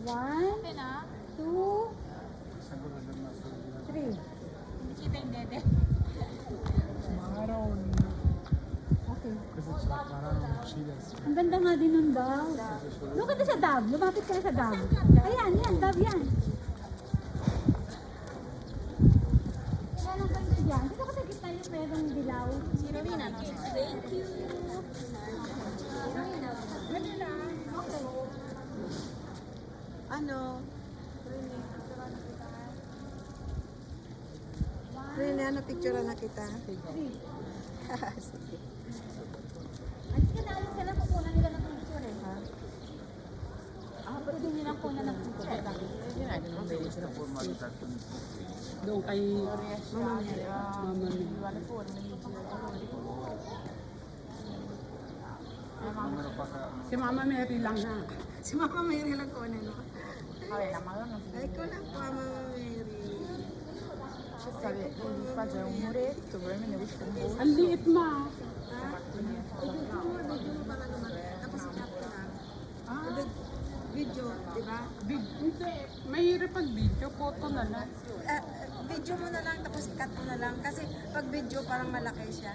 1, Okay na? 2, 3. Hindi kita yung dede. Okay. Ang ganda nga din nun daw. Look at sa dab. Lumapit ka na sa dab. Ayan, yan. Dab yan. Kaya lang kayo dyan. Dito ka sa gitna yung merong dilaw. Si Rowena, no? Thank you. Okay. Ano? Rene, ano picture na kita? 3. Sige. Alis ka na, alis ka na. Kukunan nila ng picture eh. Pwede nilang kunan ng picture. Doon kay Mama Mary. Si Mama Mary lang na. Si Mama Mary lang ko na, no? Okay lang, magano. Ay, ko lang po, Mama Mary. Sabi, hindi pa dyan umulit. Tuber mo, nabis ko mo. Ang liit ma. Ha? Video mo pala naman. Tapos ikat ko lang. Video, di ba? Hindi. Mahirap pag video. Photo na lang. Video mo na lang, tapos ikat mo na lang. Kasi pag video, parang malaki siya.